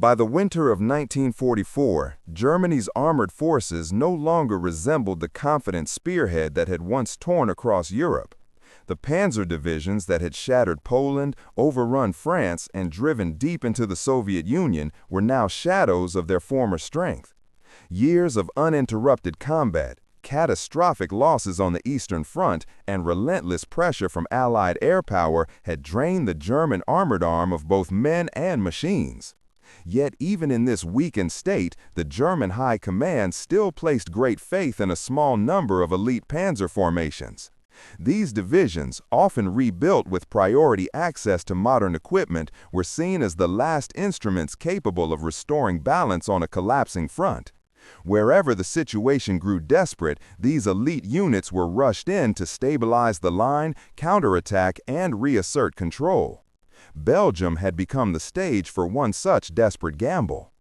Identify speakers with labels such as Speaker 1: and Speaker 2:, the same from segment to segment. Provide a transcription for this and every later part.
Speaker 1: By the winter of 1944, Germany's armored forces no longer resembled the confident spearhead that had once torn across Europe. The Panzer divisions that had shattered Poland, overrun France, and driven deep into the Soviet Union were now shadows of their former strength. Years of uninterrupted combat, catastrophic losses on the Eastern Front, and relentless pressure from Allied air power had drained the German armored arm of both men and machines. Yet even in this weakened state, the German High Command still placed great faith in a small number of elite panzer formations. These divisions, often rebuilt with priority access to modern equipment, were seen as the last instruments capable of restoring balance on a collapsing front. Wherever the situation grew desperate, these elite units were rushed in to stabilize the line, counterattack, and reassert control. Belgium had become the stage for one such desperate gamble.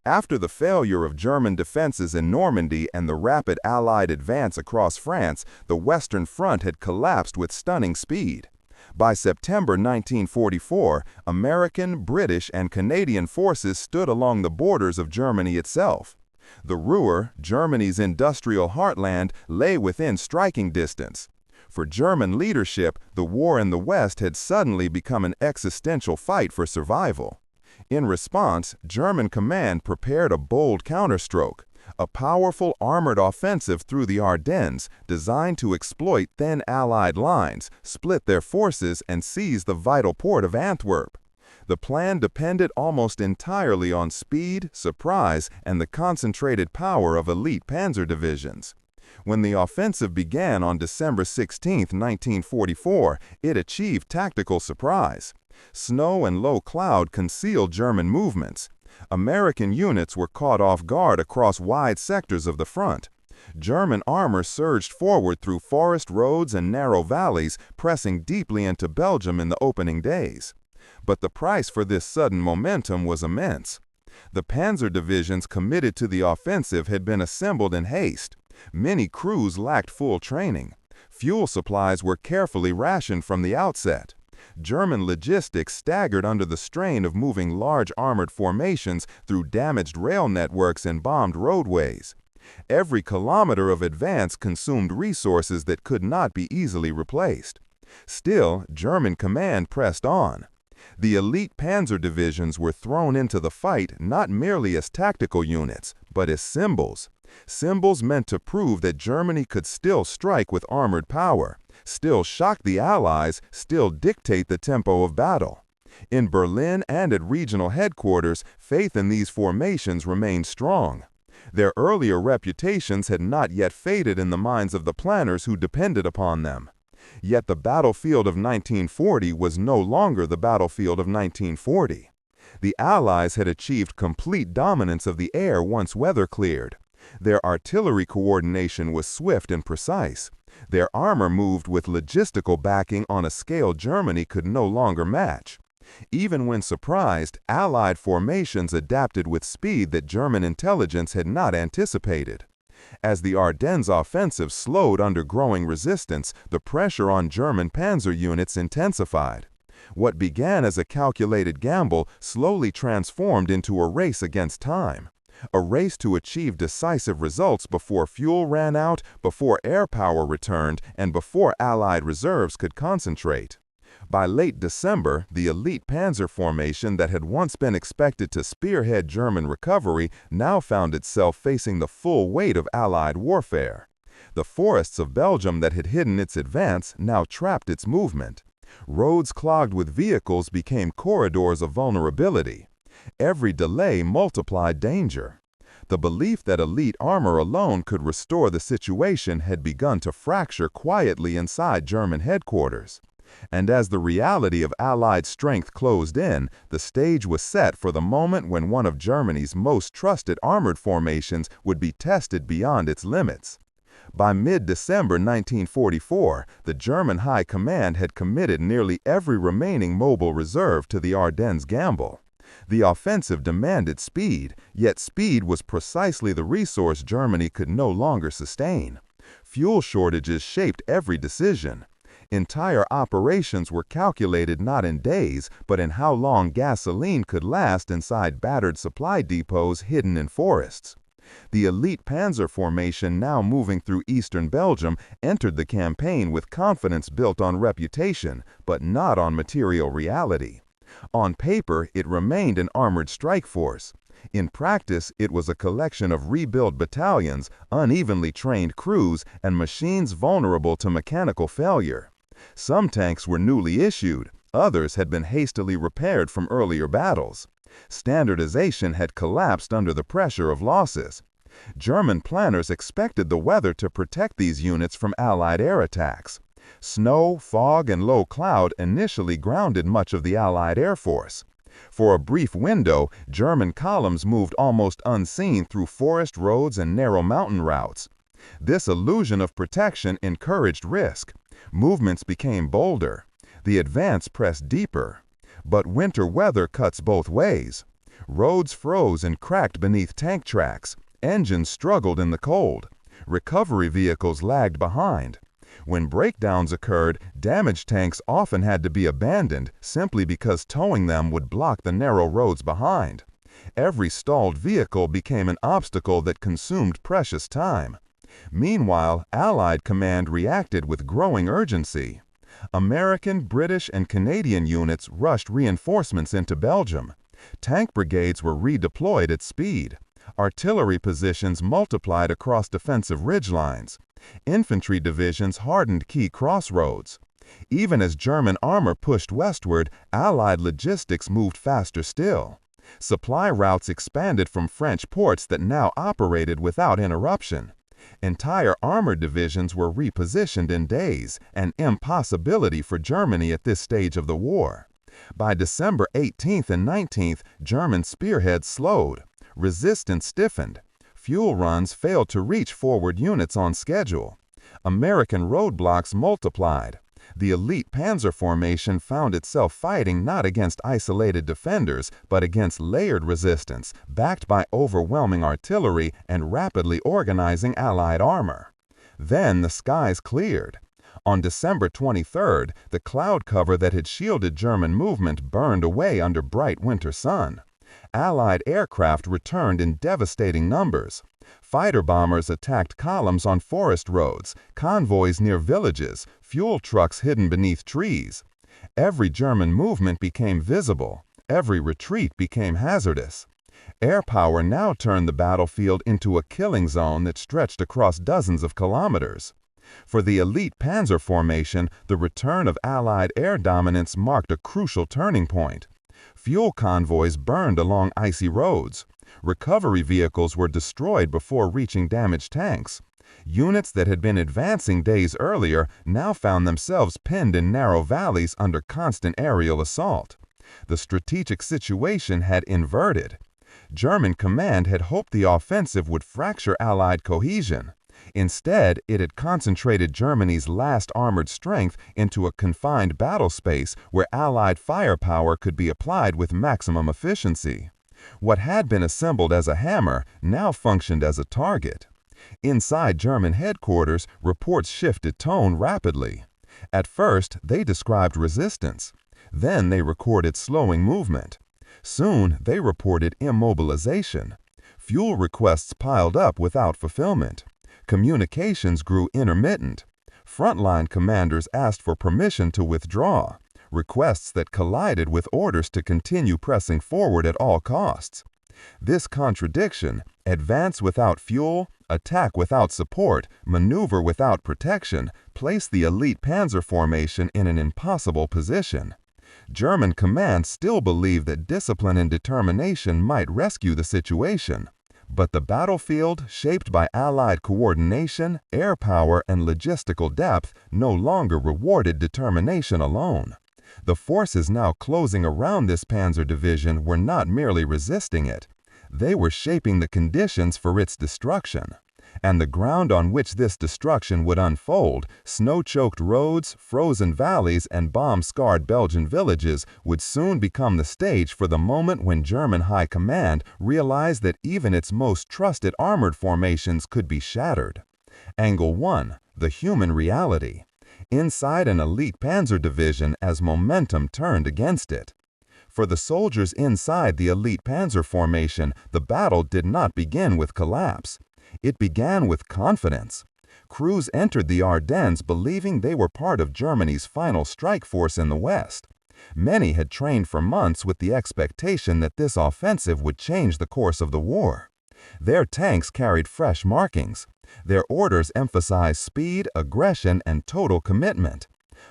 Speaker 1: After the failure of German defenses in Normandy and the rapid Allied advance across France, the Western Front had collapsed with stunning speed. By September 1944, American, British, and Canadian forces stood along the borders of Germany itself. The Ruhr, Germany's industrial heartland, lay within striking distance. For German leadership, the war in the West had suddenly become an existential fight for survival. In response, German command prepared a bold counterstroke, a powerful armored offensive through the Ardennes designed to exploit thin Allied lines, split their forces, and seize the vital port of Antwerp. The plan depended almost entirely on speed, surprise, and the concentrated power of elite panzer divisions. When the offensive began on December 16, 1944, it achieved tactical surprise. Snow and low cloud concealed German movements. American units were caught off guard across wide sectors of the front. German armor surged forward through forest roads and narrow valleys, pressing deeply into Belgium in the opening days. But the price for this sudden momentum was immense. The panzer divisions committed to the offensive had been assembled in haste. Many crews lacked full training. Fuel supplies were carefully rationed from the outset. German logistics staggered under the strain of moving large armored formations through damaged rail networks and bombed roadways. Every kilometer of advance consumed resources that could not be easily replaced. Still, German command pressed on. The elite panzer divisions were thrown into the fight not merely as tactical units, but as symbols. Symbols meant to prove that Germany could still strike with armored power, still shock the Allies, still dictate the tempo of battle. In Berlin and at regional headquarters, faith in these formations remained strong. Their earlier reputations had not yet faded in the minds of the planners who depended upon them. Yet the battlefield of 1940 was no longer the battlefield of 1940. The Allies had achieved complete dominance of the air once weather cleared. Their artillery coordination was swift and precise. Their armor moved with logistical backing on a scale Germany could no longer match. Even when surprised, Allied formations adapted with speed that German intelligence had not anticipated. As the Ardennes offensive slowed under growing resistance, the pressure on German panzer units intensified. What began as a calculated gamble slowly transformed into a race against time. A race to achieve decisive results before fuel ran out, before air power returned, and before Allied reserves could concentrate. By late December, the elite panzer formation that had once been expected to spearhead German recovery now found itself facing the full weight of Allied warfare. The forests of Belgium that had hidden its advance now trapped its movement. Roads clogged with vehicles became corridors of vulnerability. Every delay multiplied danger. The belief that elite armor alone could restore the situation had begun to fracture quietly inside German headquarters. And as the reality of Allied strength closed in, the stage was set for the moment when one of Germany's most trusted armored formations would be tested beyond its limits. By mid-December 1944, the German High Command had committed nearly every remaining mobile reserve to the Ardennes gamble. The offensive demanded speed, yet speed was precisely the resource Germany could no longer sustain. Fuel shortages shaped every decision. Entire operations were calculated not in days, but in how long gasoline could last inside battered supply depots hidden in forests. The elite Panzer formation, now moving through eastern Belgium, entered the campaign with confidence built on reputation, but not on material reality. On paper, it remained an armored strike force. In practice, it was a collection of rebuilt battalions, unevenly trained crews, and machines vulnerable to mechanical failure. Some tanks were newly issued, others had been hastily repaired from earlier battles. Standardization had collapsed under the pressure of losses. German planners expected the weather to protect these units from Allied air attacks. Snow, fog, and low cloud initially grounded much of the Allied Air Force. For a brief window, German columns moved almost unseen through forest roads and narrow mountain routes. This illusion of protection encouraged risk. Movements became bolder. The advance pressed deeper. But winter weather cuts both ways. Roads froze and cracked beneath tank tracks. Engines struggled in the cold. Recovery vehicles lagged behind. When breakdowns occurred, damaged tanks often had to be abandoned simply because towing them would block the narrow roads behind. Every stalled vehicle became an obstacle that consumed precious time. Meanwhile, Allied command reacted with growing urgency. American, British, and Canadian units rushed reinforcements into Belgium. Tank brigades were redeployed at speed. Artillery positions multiplied across defensive ridgelines. Infantry divisions hardened key crossroads. Even as German armor pushed westward, Allied logistics moved faster still. Supply routes expanded from French ports that now operated without interruption. Entire armored divisions were repositioned in days, an impossibility for Germany at this stage of the war. By December 18th and 19th, German spearheads slowed. Resistance stiffened. Fuel runs failed to reach forward units on schedule. American roadblocks multiplied. The elite Panzer formation found itself fighting not against isolated defenders, but against layered resistance, backed by overwhelming artillery and rapidly organizing Allied armor. Then the skies cleared. On December 23rd, the cloud cover that had shielded German movement burned away under bright winter sun. Allied aircraft returned in devastating numbers. Fighter bombers attacked columns on forest roads, convoys near villages, fuel trucks hidden beneath trees. Every German movement became visible. Every retreat became hazardous. Air power now turned the battlefield into a killing zone that stretched across dozens of kilometers. For the elite Panzer formation, the return of Allied air dominance marked a crucial turning point. Fuel convoys burned along icy roads. Recovery vehicles were destroyed before reaching damaged tanks. Units that had been advancing days earlier now found themselves pinned in narrow valleys under constant aerial assault. The strategic situation had inverted. German command had hoped the offensive would fracture Allied cohesion. Instead, it had concentrated Germany's last armored strength into a confined battle space where Allied firepower could be applied with maximum efficiency. What had been assembled as a hammer now functioned as a target. Inside German headquarters, reports shifted tone rapidly. At first, they described resistance. Then they recorded slowing movement. Soon, they reported immobilization. Fuel requests piled up without fulfillment. Communications grew intermittent. Frontline commanders asked for permission to withdraw, requests that collided with orders to continue pressing forward at all costs. This contradiction, advance without fuel, attack without support, maneuver without protection, placed the elite Panzer formation in an impossible position. German command still believed that discipline and determination might rescue the situation. But the battlefield, shaped by Allied coordination, air power, and logistical depth, no longer rewarded determination alone. The forces now closing around this Panzer division were not merely resisting it. They were shaping the conditions for its destruction. And the ground on which this destruction would unfold, snow-choked roads, frozen valleys, and bomb-scarred Belgian villages, would soon become the stage for the moment when German high command realized that even its most trusted armored formations could be shattered. Angle 1. The human reality. inside an elite Panzer division as momentum turned against it. For the soldiers inside the elite Panzer formation, the battle did not begin with collapse. It began with confidence. Crews entered the Ardennes believing they were part of Germany's final strike force in the West. Many had trained for months with the expectation that this offensive would change the course of the war. Their tanks carried fresh markings. Their orders emphasized speed, aggression, and total commitment.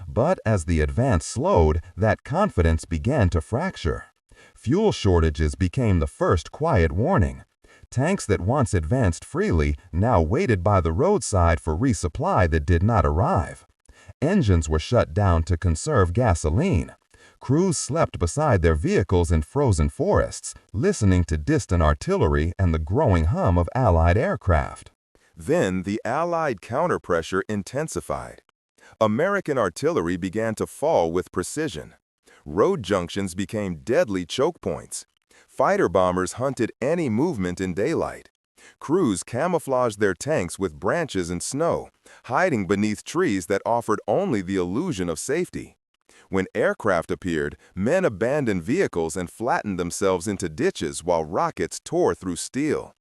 Speaker 1: But as the advance slowed, that confidence began to fracture. Fuel shortages became the first quiet warning. Tanks that once advanced freely now waited by the roadside for resupply that did not arrive. Engines were shut down to conserve gasoline. Crews slept beside their vehicles in frozen forests, listening to distant artillery and the growing hum of Allied aircraft. Then the Allied counterpressure intensified. American artillery began to fall with precision. Road junctions became deadly choke points. Fighter bombers hunted any movement in daylight. Crews camouflaged their tanks with branches and snow, hiding beneath trees that offered only the illusion of safety. When aircraft appeared, men abandoned vehicles and flattened themselves into ditches while rockets tore through steel.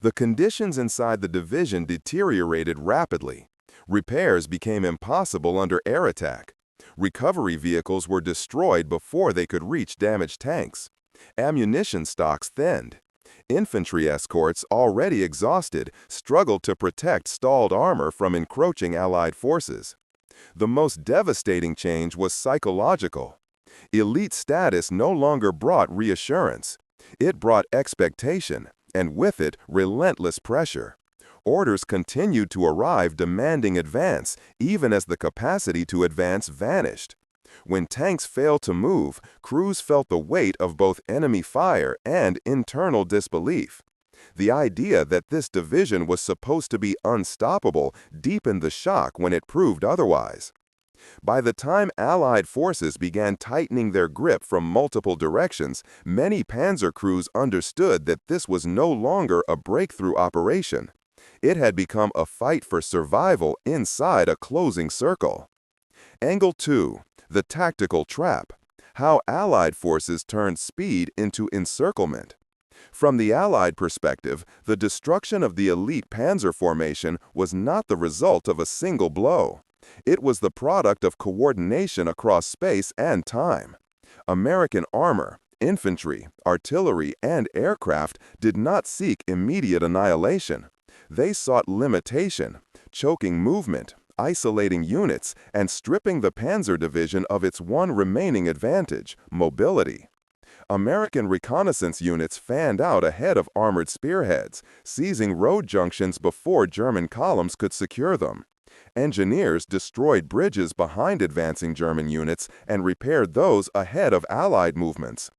Speaker 1: The conditions inside the division deteriorated rapidly. Repairs became impossible under air attack. Recovery vehicles were destroyed before they could reach damaged tanks. Ammunition stocks thinned. Infantry escorts, already exhausted, struggled to protect stalled armor from encroaching Allied forces. The most devastating change was psychological. Elite status no longer brought reassurance. It brought expectation, and with it, relentless pressure. Orders continued to arrive demanding advance, even as the capacity to advance vanished. When tanks failed to move, crews felt the weight of both enemy fire and internal disbelief. The idea that this division was supposed to be unstoppable deepened the shock when it proved otherwise. By the time Allied forces began tightening their grip from multiple directions, many Panzer crews understood that this was no longer a breakthrough operation. It had become a fight for survival inside a closing circle. Angle 2. The tactical trap. How Allied forces turned speed into encirclement. From the Allied perspective, the destruction of the elite Panzer formation was not the result of a single blow. It was the product of coordination across space and time. American armor, infantry, artillery, and aircraft did not seek immediate annihilation. They sought limitation, choking movement, isolating units, and stripping the Panzer division of its one remaining advantage, mobility. American reconnaissance units fanned out ahead of armored spearheads, seizing road junctions before German columns could secure them. Engineers destroyed bridges behind advancing German units and repaired those ahead of Allied movements.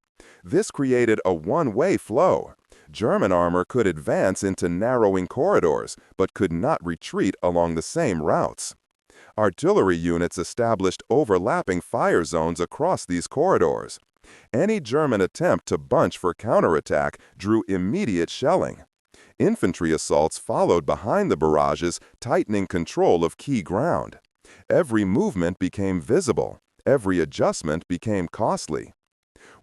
Speaker 1: This created a one-way flow. German armor could advance into narrowing corridors, but could not retreat along the same routes. Artillery units established overlapping fire zones across these corridors. Any German attempt to bunch for counterattack drew immediate shelling. Infantry assaults followed behind the barrages, tightening control of key ground. Every movement became visible. Every adjustment became costly.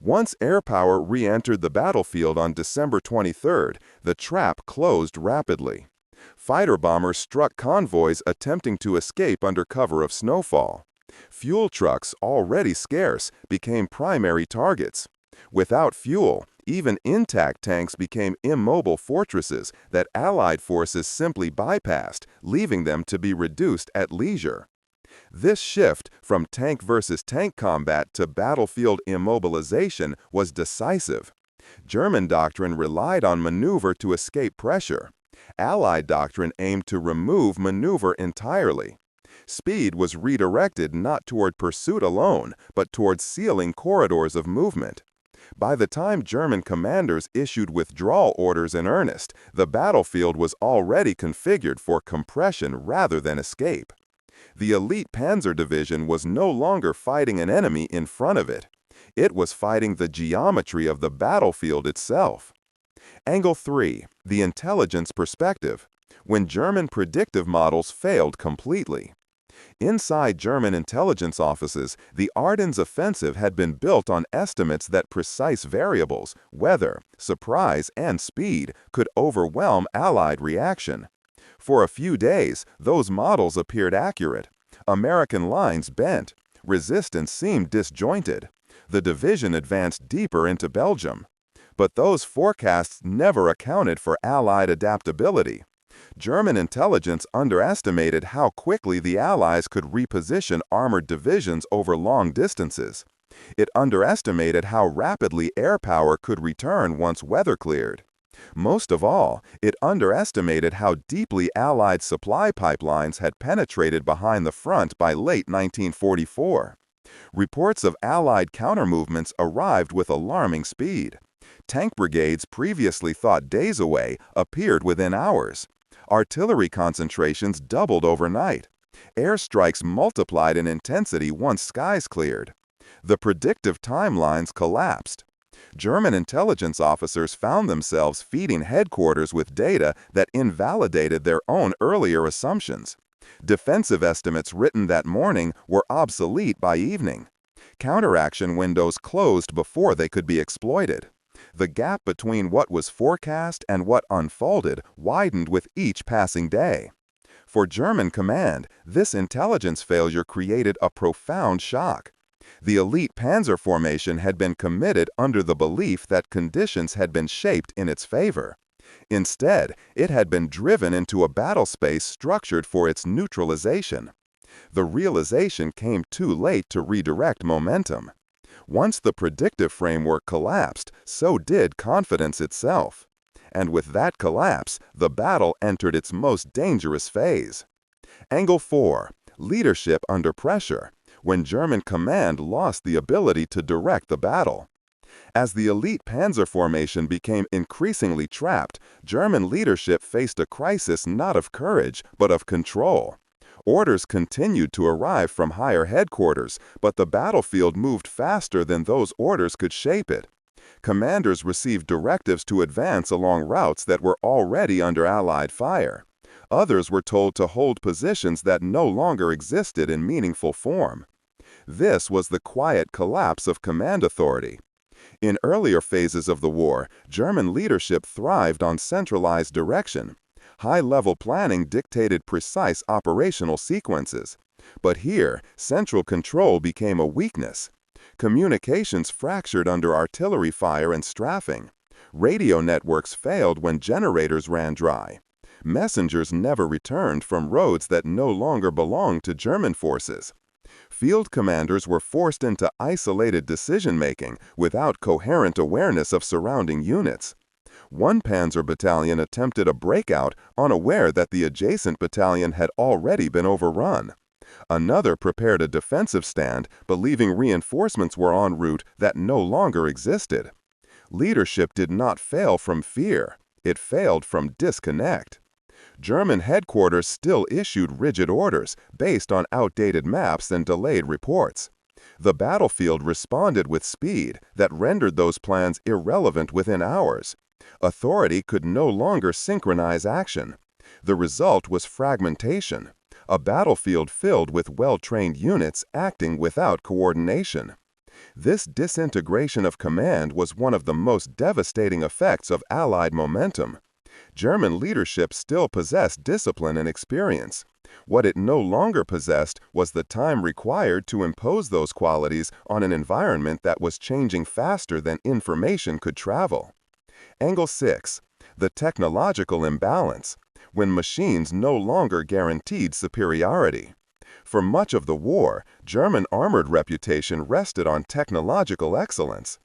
Speaker 1: Once air power re-entered the battlefield on December 23rd, the trap closed rapidly. Fighter bombers struck convoys attempting to escape under cover of snowfall. Fuel trucks, already scarce, became primary targets. Without fuel, even intact tanks became immobile fortresses that Allied forces simply bypassed, leaving them to be reduced at leisure. This shift from tank versus tank combat to battlefield immobilization was decisive. German doctrine relied on maneuver to escape pressure. Allied doctrine aimed to remove maneuver entirely. Speed was redirected not toward pursuit alone, but toward sealing corridors of movement. By the time German commanders issued withdrawal orders in earnest, the battlefield was already configured for compression rather than escape. The elite Panzer division was no longer fighting an enemy in front of it. It was fighting the geometry of the battlefield itself. Angle 3. The intelligence perspective. When German predictive models failed completely. Inside German intelligence offices, the Ardennes offensive had been built on estimates that precise variables, weather, surprise, and speed could overwhelm Allied reaction. For a few days, those models appeared accurate. American lines bent. Resistance seemed disjointed. The division advanced deeper into Belgium. But those forecasts never accounted for Allied adaptability. German intelligence underestimated how quickly the Allies could reposition armored divisions over long distances. It underestimated how rapidly air power could return once weather cleared. Most of all, it underestimated how deeply Allied supply pipelines had penetrated behind the front by late 1944. Reports of Allied countermovements arrived with alarming speed. Tank brigades previously thought days away appeared within hours. Artillery concentrations doubled overnight. Airstrikes multiplied in intensity once skies cleared. The predictive timelines collapsed. German intelligence officers found themselves feeding headquarters with data that invalidated their own earlier assumptions. Defensive estimates written that morning were obsolete by evening. Counteraction windows closed before they could be exploited. The gap between what was forecast and what unfolded widened with each passing day. For German command, this intelligence failure created a profound shock. The elite Panzer formation had been committed under the belief that conditions had been shaped in its favor. Instead, it had been driven into a battle space structured for its neutralization. The realization came too late to redirect momentum. Once the predictive framework collapsed, so did confidence itself. And with that collapse, the battle entered its most dangerous phase. Angle 4. Leadership under pressure, when German command lost the ability to direct the battle. As the elite Panzer formation became increasingly trapped, German leadership faced a crisis not of courage, but of control. Orders continued to arrive from higher headquarters, but the battlefield moved faster than those orders could shape it. Commanders received directives to advance along routes that were already under Allied fire. Others were told to hold positions that no longer existed in meaningful form. This was the quiet collapse of command authority. In earlier phases of the war, German leadership thrived on centralized direction. High-level planning dictated precise operational sequences. But here, central control became a weakness. Communications fractured under artillery fire and strafing. Radio networks failed when generators ran dry. Messengers never returned from roads that no longer belonged to German forces. Field commanders were forced into isolated decision-making without coherent awareness of surrounding units. One Panzer battalion attempted a breakout, unaware that the adjacent battalion had already been overrun. Another prepared a defensive stand, believing reinforcements were en route that no longer existed. Leadership did not fail from fear. It failed from disconnect. German headquarters still issued rigid orders based on outdated maps and delayed reports. The battlefield responded with speed that rendered those plans irrelevant within hours. Authority could no longer synchronize action. The result was fragmentation, a battlefield filled with well-trained units acting without coordination. This disintegration of command was one of the most devastating effects of Allied momentum. German leadership still possessed discipline and experience. What it no longer possessed was the time required to impose those qualities on an environment that was changing faster than information could travel. Angle 6. The technological imbalance, when machines no longer guaranteed superiority. For much of the war, German armored reputation rested on technological excellence.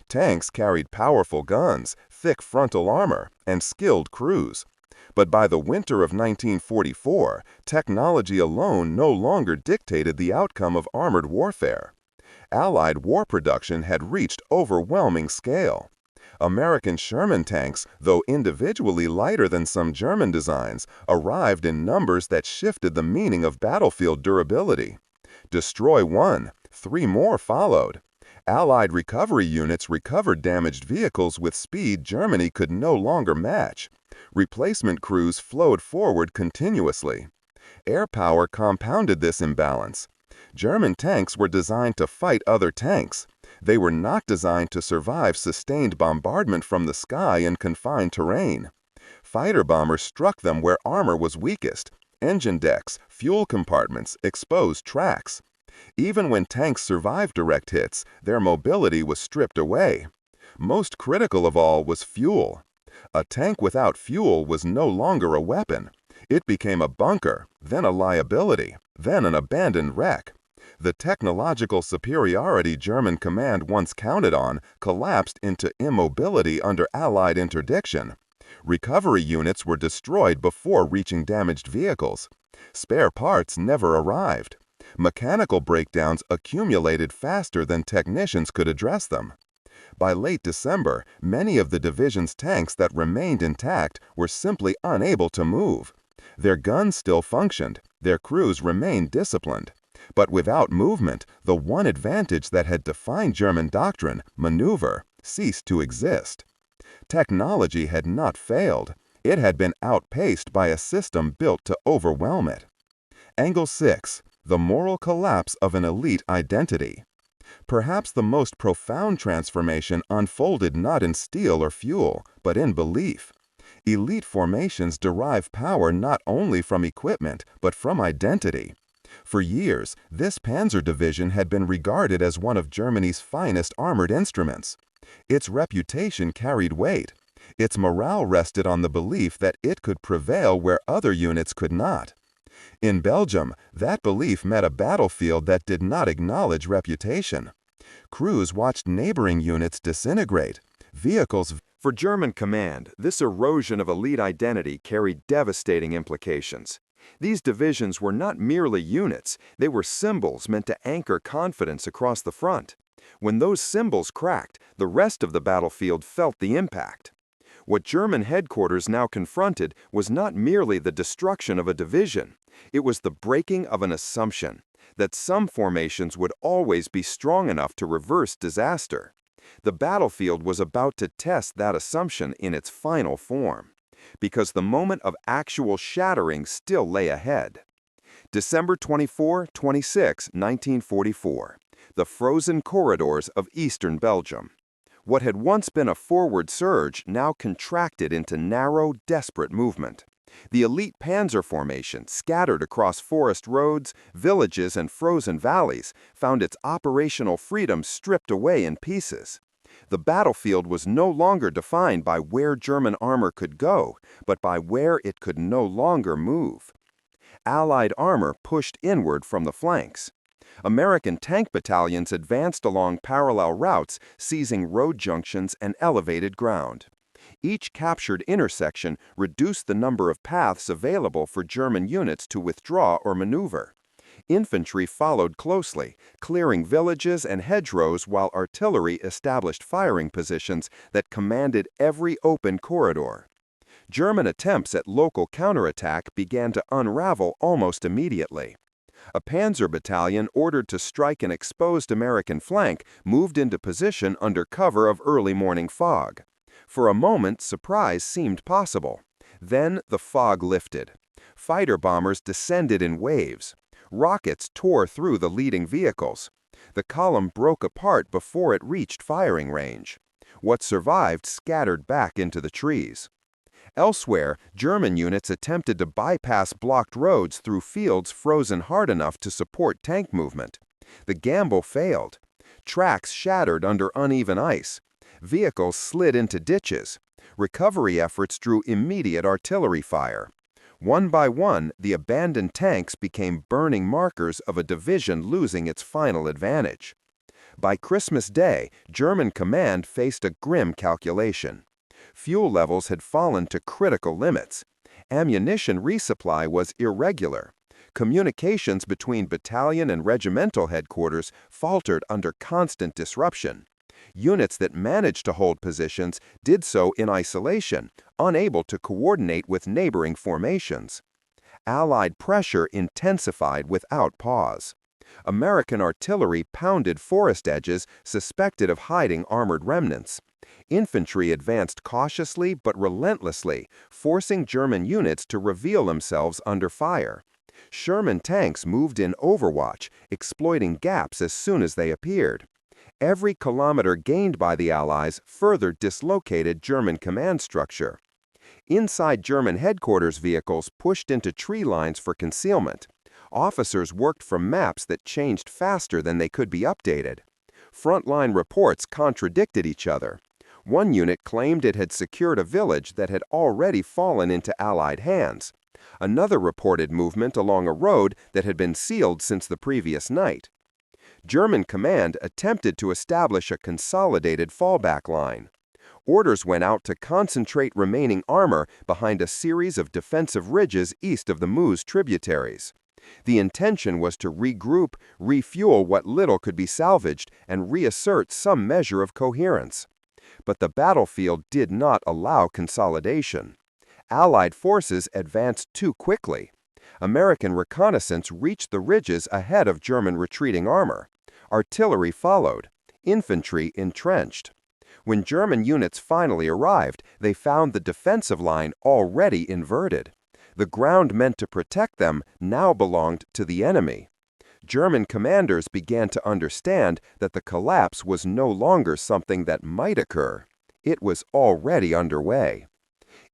Speaker 1: Tanks carried powerful guns, thick frontal armor, and skilled crews. But by the winter of 1944, technology alone no longer dictated the outcome of armored warfare. Allied war production had reached overwhelming scale. American Sherman tanks, though individually lighter than some German designs, arrived in numbers that shifted the meaning of battlefield durability. Destroy one, 3 more followed. Allied recovery units recovered damaged vehicles with speed Germany could no longer match. Replacement crews flowed forward continuously. Air power compounded this imbalance. German tanks were designed to fight other tanks. They were not designed to survive sustained bombardment from the sky in confined terrain. Fighter bombers struck them where armor was weakest: engine decks, fuel compartments, exposed tracks. Even when tanks survived direct hits, their mobility was stripped away. Most critical of all was fuel. A tank without fuel was no longer a weapon. It became a bunker, then a liability, then an abandoned wreck. The technological superiority German command once counted on collapsed into immobility under Allied interdiction. Recovery units were destroyed before reaching damaged vehicles. Spare parts never arrived. Mechanical breakdowns accumulated faster than technicians could address them. By late December, many of the division's tanks that remained intact were simply unable to move. Their guns still functioned, their crews remained disciplined. But without movement, the one advantage that had defined German doctrine, maneuver, ceased to exist. Technology had not failed. It had been outpaced by a system built to overwhelm it. Angle 6. The moral collapse of an elite identity. Perhaps the most profound transformation unfolded not in steel or fuel, but in belief. Elite formations derive power not only from equipment, but from identity. For years, this Panzer division had been regarded as one of Germany's finest armored instruments. Its reputation carried weight. Its morale rested on the belief that it could prevail where other units could not. In Belgium, that belief met a battlefield that did not acknowledge reputation. Crews watched neighboring units disintegrate. Vehicles.
Speaker 2: For German command, this erosion of elite identity carried devastating implications. These divisions were not merely units, they were symbols meant to anchor confidence across the front. When those symbols cracked, the rest of the battlefield felt the impact. What German headquarters now confronted was not merely the destruction of a division. It was the breaking of an assumption that some formations would always be strong enough to reverse disaster. The battlefield was about to test that assumption in its final form, because the moment of actual shattering still lay ahead. December 24-26, 1944. The frozen corridors of eastern Belgium. What had once been a forward surge now contracted into narrow, desperate movement. The elite Panzer formation, scattered across forest roads, villages, and frozen valleys, found its operational freedom stripped away in pieces. The battlefield was no longer defined by where German armor could go, but by where it could no longer move. Allied armor pushed inward from the flanks. American tank battalions advanced along parallel routes, seizing road junctions and elevated ground. Each captured intersection reduced the number of paths available for German units to withdraw or maneuver. Infantry followed closely, clearing villages and hedgerows while artillery established firing positions that commanded every open corridor. German attempts at local counterattack began to unravel almost immediately. A Panzer battalion ordered to strike an exposed American flank moved into position under cover of early morning fog. For a moment, surprise seemed possible. Then the fog lifted. Fighter bombers descended in waves. Rockets tore through the leading vehicles. The column broke apart before it reached firing range. What survived scattered back into the trees. Elsewhere, German units attempted to bypass blocked roads through fields frozen hard enough to support tank movement. The gamble failed. Tracks shattered under uneven ice. Vehicles slid into ditches. Recovery efforts drew immediate artillery fire. One by one, the abandoned tanks became burning markers of a division losing its final advantage. By Christmas Day, German command faced a grim calculation. Fuel levels had fallen to critical limits. Ammunition resupply was irregular. Communications between battalion and regimental headquarters faltered under constant disruption. Units that managed to hold positions did so in isolation, unable to coordinate with neighboring formations. Allied pressure intensified without pause. American artillery pounded forest edges suspected of hiding armored remnants. Infantry advanced cautiously but relentlessly, forcing German units to reveal themselves under fire. Sherman tanks moved in overwatch, exploiting gaps as soon as they appeared. Every kilometer gained by the Allies further dislocated German command structure. Inside German headquarters vehicles pushed into tree lines for concealment. Officers worked from maps that changed faster than they could be updated. Frontline reports contradicted each other. One unit claimed it had secured a village that had already fallen into Allied hands. Another reported movement along a road that had been sealed since the previous night. German command attempted to establish a consolidated fallback line. Orders went out to concentrate remaining armor behind a series of defensive ridges east of the Meuse tributaries. The intention was to regroup, refuel what little could be salvaged, and reassert some measure of coherence. But the battlefield did not allow consolidation. Allied forces advanced too quickly. American reconnaissance reached the ridges ahead of German retreating armor. Artillery followed. Infantry entrenched. When German units finally arrived, they found the defensive line already inverted. The ground meant to protect them now belonged to the enemy. German commanders began to understand that the collapse was no longer something that might occur. It was already underway.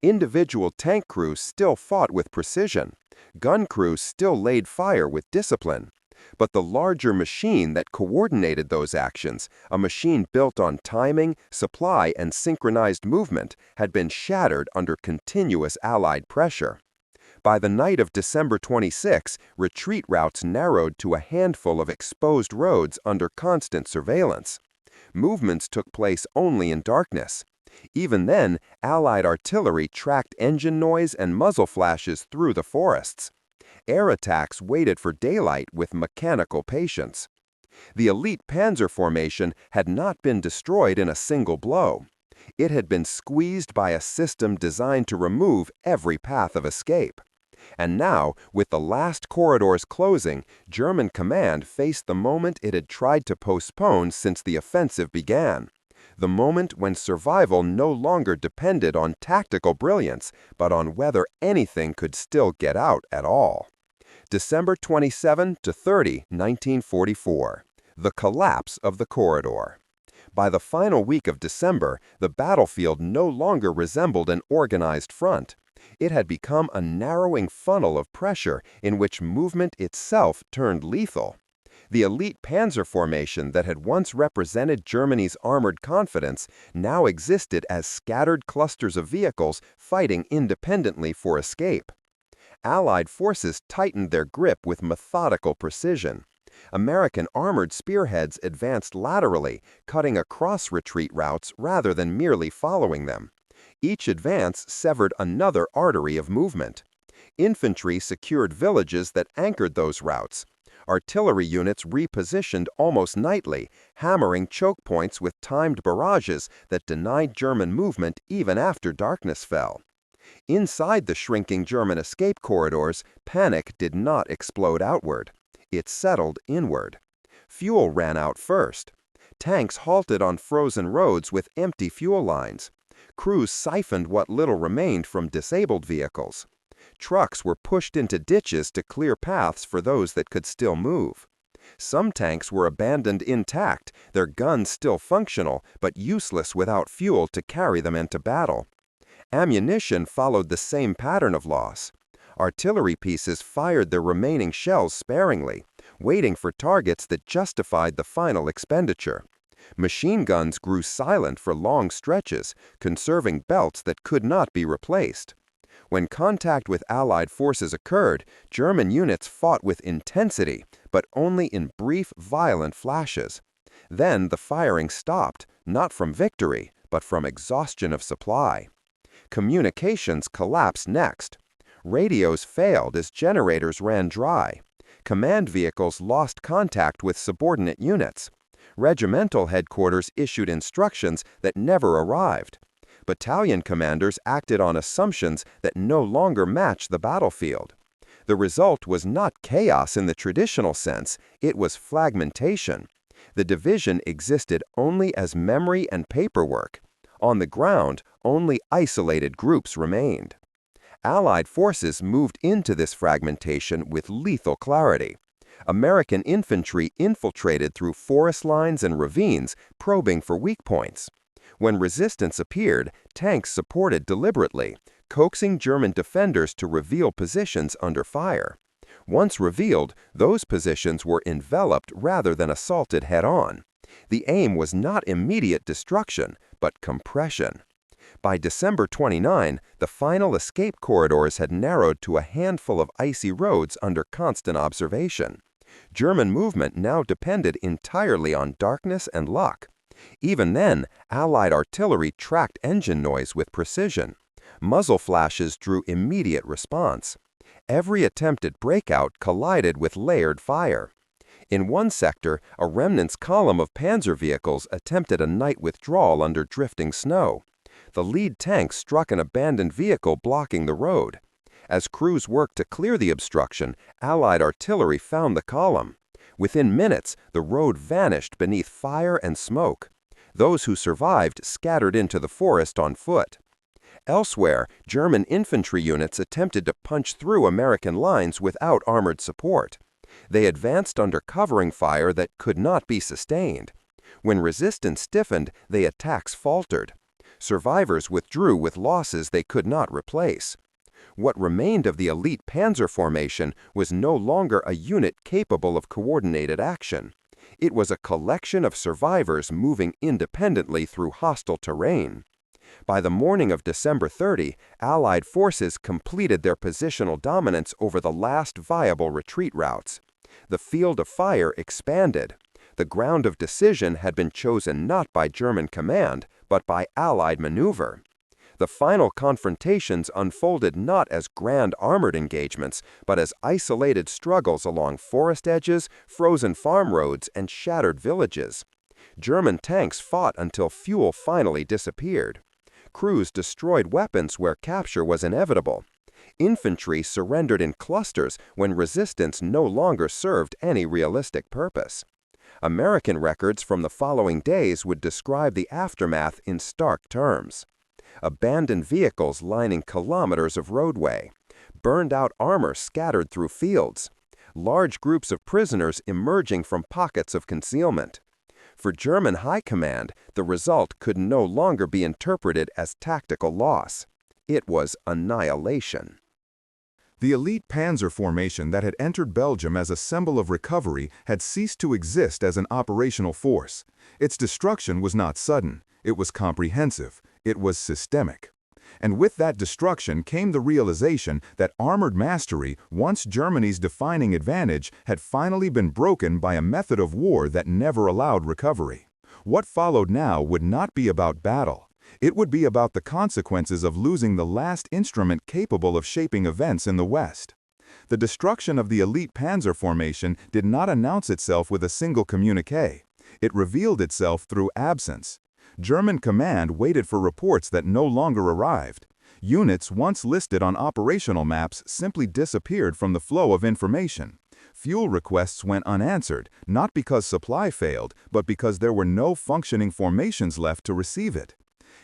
Speaker 2: Individual tank crews still fought with precision. Gun crews still laid fire with discipline. But the larger machine that coordinated those actions, a machine built on timing, supply, and synchronized movement, had been shattered under continuous Allied pressure. By the night of December 26, retreat routes narrowed to a handful of exposed roads under constant surveillance. Movements took place only in darkness. Even then, Allied artillery tracked engine noise and muzzle flashes through the forests. Air attacks waited for daylight with mechanical patience. The elite Panzer formation had not been destroyed in a single blow. It had been squeezed by a system designed to remove every path of escape. And now, with the last corridors closing, German command faced the moment it had tried to postpone since the offensive began. The moment when survival no longer depended on tactical brilliance, but on whether anything could still get out at all. December 27 to 30, 1944. The collapse of the corridor. By the final week of December, the battlefield no longer resembled an organized front. It had become a narrowing funnel of pressure in which movement itself turned lethal. The elite Panzer formation that had once represented Germany's armored confidence now existed as scattered clusters of vehicles fighting independently for escape. Allied forces tightened their grip with methodical precision. American armored spearheads advanced laterally, cutting across retreat routes rather than merely following them. Each advance severed another artery of movement. Infantry secured villages that anchored those routes. Artillery units repositioned almost nightly, hammering choke points with timed barrages that denied German movement even after darkness fell. Inside the shrinking German escape corridors, panic did not explode outward. It settled inward. Fuel ran out first. Tanks halted on frozen roads with empty fuel lines. Crews siphoned what little remained from disabled vehicles. Trucks were pushed into ditches to clear paths for those that could still move. Some tanks were abandoned intact, their guns still functional, but useless without fuel to carry them into battle. Ammunition followed the same pattern of loss. Artillery pieces fired their remaining shells sparingly, waiting for targets that justified the final expenditure. Machine guns grew silent for long stretches, conserving belts that could not be replaced. When contact with Allied forces occurred, German units fought with intensity, but only in brief, violent flashes. Then the firing stopped, not from victory, but from exhaustion of supply. Communications collapsed next. Radios failed as generators ran dry. Command vehicles lost contact with subordinate units. Regimental headquarters issued instructions that never arrived. Battalion commanders acted on assumptions that no longer matched the battlefield. The result was not chaos in the traditional sense, it was fragmentation. The division existed only as memory and paperwork. On the ground, only isolated groups remained. Allied forces moved into this fragmentation with lethal clarity. American infantry infiltrated through forest lines and ravines, probing for weak points. When resistance appeared, tanks supported deliberately, coaxing German defenders to reveal positions under fire. Once revealed, those positions were enveloped rather than assaulted head-on. The aim was not immediate destruction, but compression. By December 29, the final escape corridors had narrowed to a handful of icy roads under constant observation. German movement now depended entirely on darkness and luck. Even then, Allied artillery tracked engine noise with precision. Muzzle flashes drew immediate response. Every attempted breakout collided with layered fire. In one sector, a remnants column of Panzer vehicles attempted a night withdrawal under drifting snow. The lead tank struck an abandoned vehicle blocking the road. As crews worked to clear the obstruction, Allied artillery found the column. Within minutes, the road vanished beneath fire and smoke. Those who survived scattered into the forest on foot. Elsewhere, German infantry units attempted to punch through American lines without armored support. They advanced under covering fire that could not be sustained. When resistance stiffened, the attacks faltered. Survivors withdrew with losses they could not replace. What remained of the elite Panzer formation was no longer a unit capable of coordinated action. It was a collection of survivors moving independently through hostile terrain. By the morning of December 30, Allied forces completed their positional dominance over the last viable retreat routes. The field of fire expanded. The ground of decision had been chosen not by German command, but by Allied maneuver. The final confrontations unfolded not as grand armored engagements, but as isolated struggles along forest edges, frozen farm roads, and shattered villages. German tanks fought until fuel finally disappeared. Crews destroyed weapons where capture was inevitable. Infantry surrendered in clusters when resistance no longer served any realistic purpose. American records from the following days would describe the aftermath in stark terms. Abandoned vehicles lining kilometers of roadway, burned-out armor scattered through fields, large groups of prisoners emerging from pockets of concealment. For German high command, the result could no longer be interpreted as tactical loss. It was annihilation.
Speaker 1: The elite Panzer formation that had entered Belgium as a symbol of recovery had ceased to exist as an operational force. Its destruction was not sudden. It was comprehensive. It was systemic. And with that destruction came the realization that armored mastery, once Germany's defining advantage, had finally been broken by a method of war that never allowed recovery. What followed now would not be about battle. It would be about the consequences of losing the last instrument capable of shaping events in the West. The destruction of the elite Panzer formation did not announce itself with a single communiqué. It revealed itself through absence. German command waited for reports that no longer arrived. Units once listed on operational maps simply disappeared from the flow of information. Fuel requests went unanswered, not because supply failed, but because there were no functioning formations left to receive it.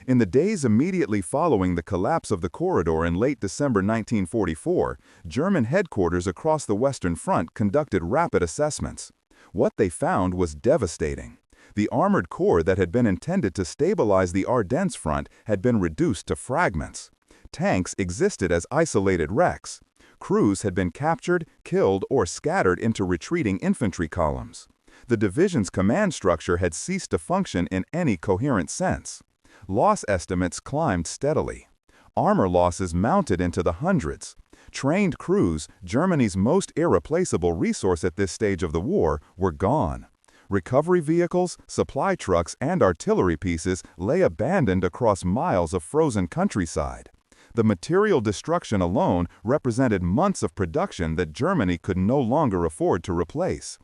Speaker 1: In the days immediately following the collapse of the corridor in late December 1944, German headquarters across the Western Front conducted rapid assessments. What they found was devastating. The armored core that had been intended to stabilize the Ardennes front had been reduced to fragments. Tanks existed as isolated wrecks. Crews had been captured, killed, or scattered into retreating infantry columns. The division's command structure had ceased to function in any coherent sense. Loss estimates climbed steadily. Armor losses mounted into the hundreds. Trained crews, Germany's most irreplaceable resource at this stage of the war, were gone. Recovery vehicles, supply trucks, and artillery pieces lay abandoned across miles of frozen countryside. The material destruction alone represented months of production that Germany could no longer afford to replace.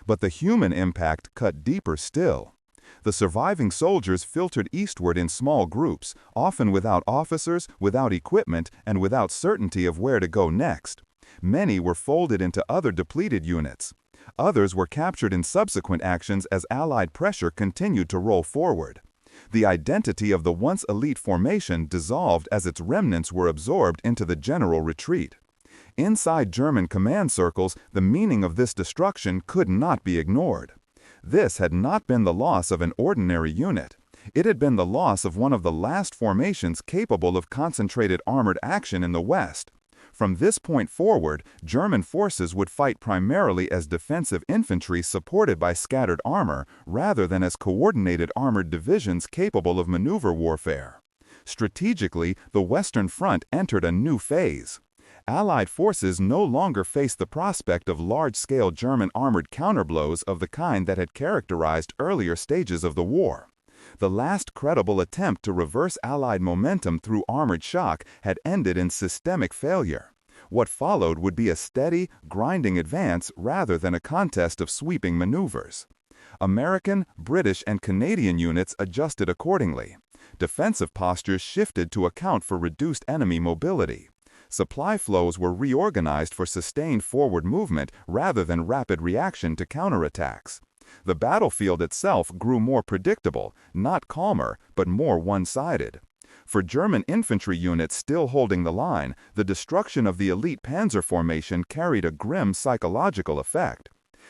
Speaker 1: But the human impact cut deeper still. The surviving soldiers filtered eastward in small groups, often without officers, without equipment, and without certainty of where to go next. Many were folded into other depleted units. Others were captured in subsequent actions as Allied pressure continued to roll forward. The identity of the once elite formation dissolved as its remnants were absorbed into the general retreat. Inside German command circles, the meaning of this destruction could not be ignored. This had not been the loss of an ordinary unit. It had been the loss of one of the last formations capable of concentrated armored action in the West. From this point forward, German forces would fight primarily as defensive infantry supported by scattered armor, rather than as coordinated armored divisions capable of maneuver warfare. Strategically, the Western Front entered a new phase. Allied forces no longer faced the prospect of large-scale German armored counterblows of the kind that had characterized earlier stages of the war. The last credible attempt to reverse Allied momentum through armored shock had ended in systemic failure. What followed would be a steady, grinding advance rather than a contest of sweeping maneuvers. American, British, and Canadian units adjusted accordingly. Defensive postures shifted to account for reduced enemy mobility. Supply flows were reorganized for sustained forward movement rather than rapid reaction to counterattacks. The battlefield itself grew more predictable, not calmer, but more one-sided. For German infantry units still holding the line, the destruction of the elite Panzer formation carried a grim psychological effect.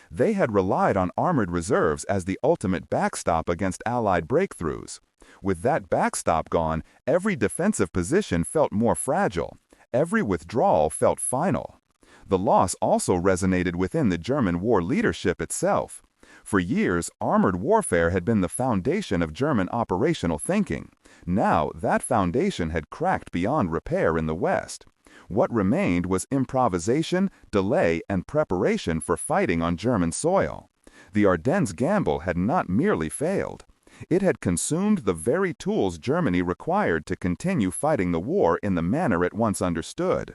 Speaker 1: They had relied on armored reserves as the ultimate backstop against Allied breakthroughs. With that backstop gone, every defensive position felt more fragile. Every withdrawal felt final. The loss also resonated within the German war leadership itself. For years, armored warfare had been the foundation of German operational thinking. Now, that foundation had cracked beyond repair in the West. What remained was improvisation, delay, and preparation for fighting on German soil. The Ardennes gamble had not merely failed. It had consumed the very tools Germany required to continue fighting the war in the manner it once understood.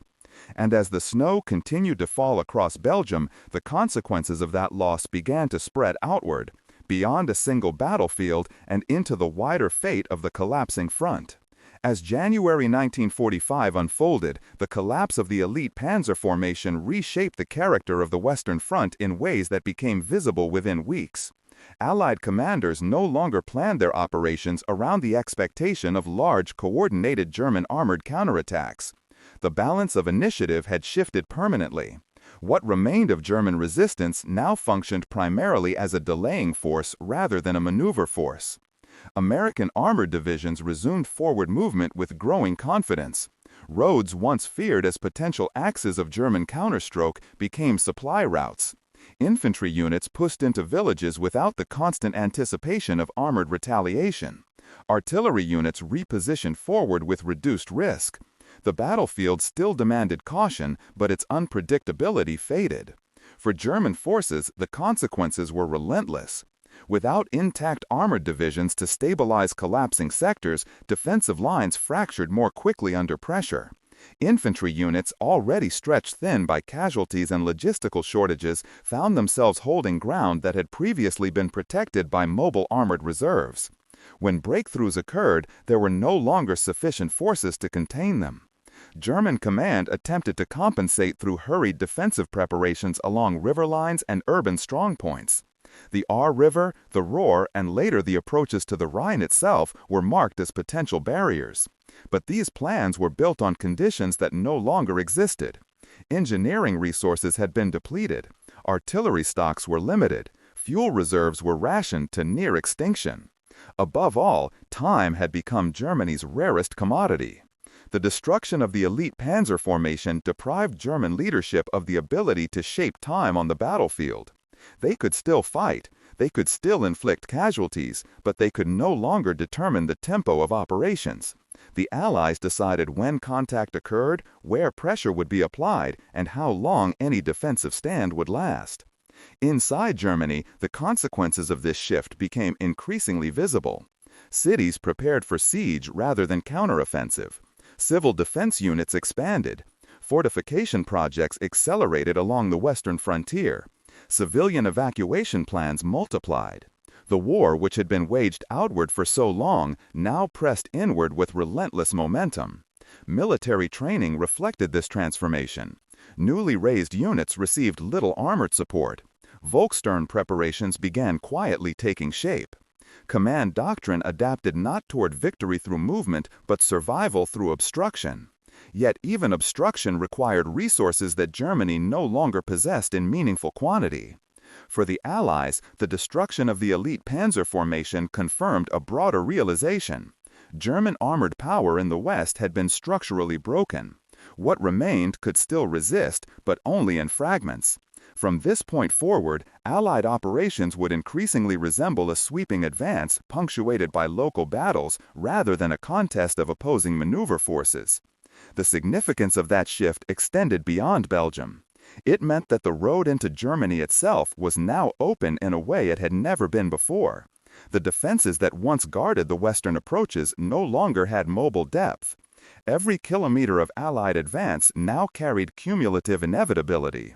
Speaker 1: And as the snow continued to fall across Belgium, the consequences of that loss began to spread outward, beyond a single battlefield and into the wider fate of the collapsing front. As January 1945 unfolded, the collapse of the elite Panzer formation reshaped the character of the Western Front in ways that became visible within weeks. Allied commanders no longer planned their operations around the expectation of large, coordinated German armored counterattacks. The balance of initiative had shifted permanently. What remained of German resistance now functioned primarily as a delaying force rather than a maneuver force. American armored divisions resumed forward movement with growing confidence. Roads once feared as potential axes of German counterstroke became supply routes. Infantry units pushed into villages without the constant anticipation of armored retaliation. Artillery units repositioned forward with reduced risk. The battlefield still demanded caution, but its unpredictability faded. For German forces, the consequences were relentless. Without intact armored divisions to stabilize collapsing sectors, defensive lines fractured more quickly under pressure. Infantry units, already stretched thin by casualties and logistical shortages, found themselves holding ground that had previously been protected by mobile armored reserves. When breakthroughs occurred, there were no longer sufficient forces to contain them. German command attempted to compensate through hurried defensive preparations along river lines and urban strongpoints. The Ahr River, the Ruhr, and later the approaches to the Rhine itself were marked as potential barriers. But these plans were built on conditions that no longer existed. Engineering resources had been depleted. Artillery stocks were limited. Fuel reserves were rationed to near extinction. Above all, time had become Germany's rarest commodity. The destruction of the elite Panzer formation deprived German leadership of the ability to shape time on the battlefield. They could still fight, they could still inflict casualties, but they could no longer determine the tempo of operations. The Allies decided when contact occurred, where pressure would be applied, and how long any defensive stand would last. Inside Germany, the consequences of this shift became increasingly visible. Cities prepared for siege rather than counteroffensive. Civil defense units expanded. Fortification projects accelerated along the western frontier. Civilian evacuation plans multiplied. The war, which had been waged outward for so long, now pressed inward with relentless momentum. Military training reflected this transformation. Newly raised units received little armored support. Volkssturm preparations began quietly taking shape. Command doctrine adapted not toward victory through movement, but survival through obstruction. Yet even obstruction required resources that Germany no longer possessed in meaningful quantity. For the Allies, the destruction of the elite Panzer formation confirmed a broader realization. German armored power in the West had been structurally broken. What remained could still resist, but only in fragments. From this point forward, Allied operations would increasingly resemble a sweeping advance punctuated by local battles rather than a contest of opposing maneuver forces. The significance of that shift extended beyond Belgium. It meant that the road into Germany itself was now open in a way it had never been before. The defenses that once guarded the Western approaches no longer had mobile depth. Every kilometer of Allied advance now carried cumulative inevitability.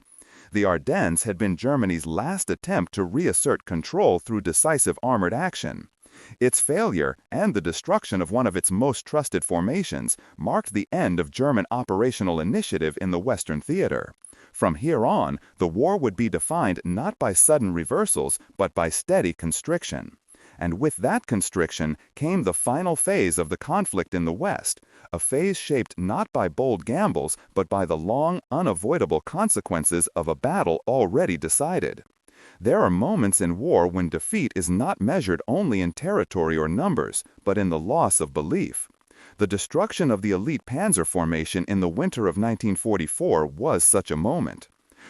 Speaker 1: The Ardennes had been Germany's last attempt to reassert control through decisive armored action. Its failure, and the destruction of one of its most trusted formations, marked the end of German operational initiative in the Western theater. From here on, the war would be defined not by sudden reversals, but by steady constriction. And with that constriction came the final phase of the conflict in the West, a phase shaped not by bold gambles, but by the long, unavoidable consequences of a battle already decided. There are moments in war when defeat is not measured only in territory or numbers, but in the loss of belief. The destruction of the elite Panzer formation in the winter of 1944 was such a moment.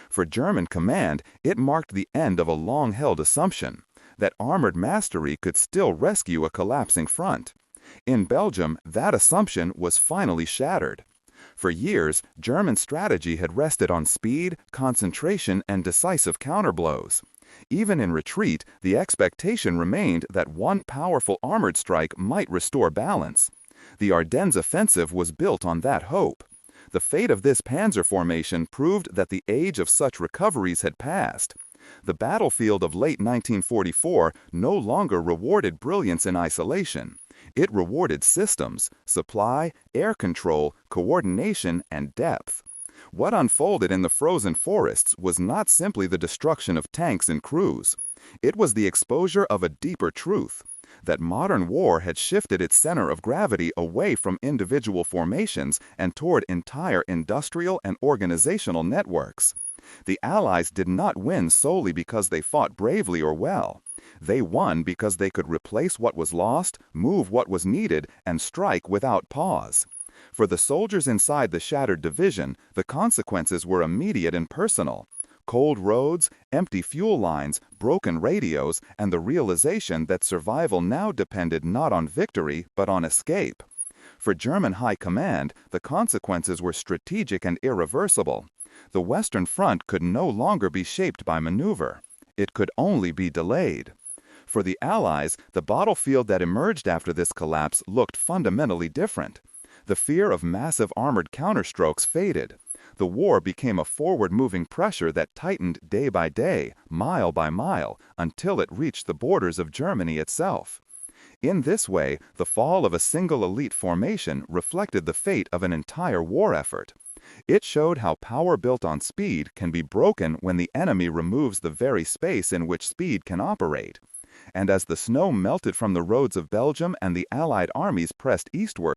Speaker 1: For German command, it marked the end of a long-held assumption that armored mastery could still rescue a collapsing front. In Belgium, that assumption was finally shattered. For years, German strategy had rested on speed, concentration, and decisive counterblows. Even in retreat, the expectation remained that one powerful armored strike might restore balance. The Ardennes offensive was built on that hope. The fate of this Panzer formation proved that the age of such recoveries had passed. The battlefield of late 1944 no longer rewarded brilliance in isolation. It rewarded systems, supply, air control, coordination, and depth. What unfolded in the frozen forests was not simply the destruction of tanks and crews. It was the exposure of a deeper truth, that modern war had shifted its center of gravity away from individual formations and toward entire industrial and organizational networks. The Allies did not win solely because they fought bravely or well. They won because they could replace what was lost, move what was needed, and strike without pause. For the soldiers inside the shattered division, the consequences were immediate and personal. Cold roads, empty fuel lines, broken radios, and the realization that survival now depended not on victory, but on escape. For German high command, the consequences were strategic and irreversible. The Western Front could no longer be shaped by maneuver. It could only be delayed. For the Allies, the battlefield that emerged after this collapse looked fundamentally different. The fear of massive armored counterstrokes faded. The war became a forward-moving pressure that tightened day by day, mile by mile, until it reached the borders of Germany itself. In this way, the fall of a single elite formation reflected the fate of an entire war effort. It showed how power built on speed can be broken when the enemy removes the very space in which speed can operate. And as the snow melted from the roads of Belgium and the Allied armies pressed eastward,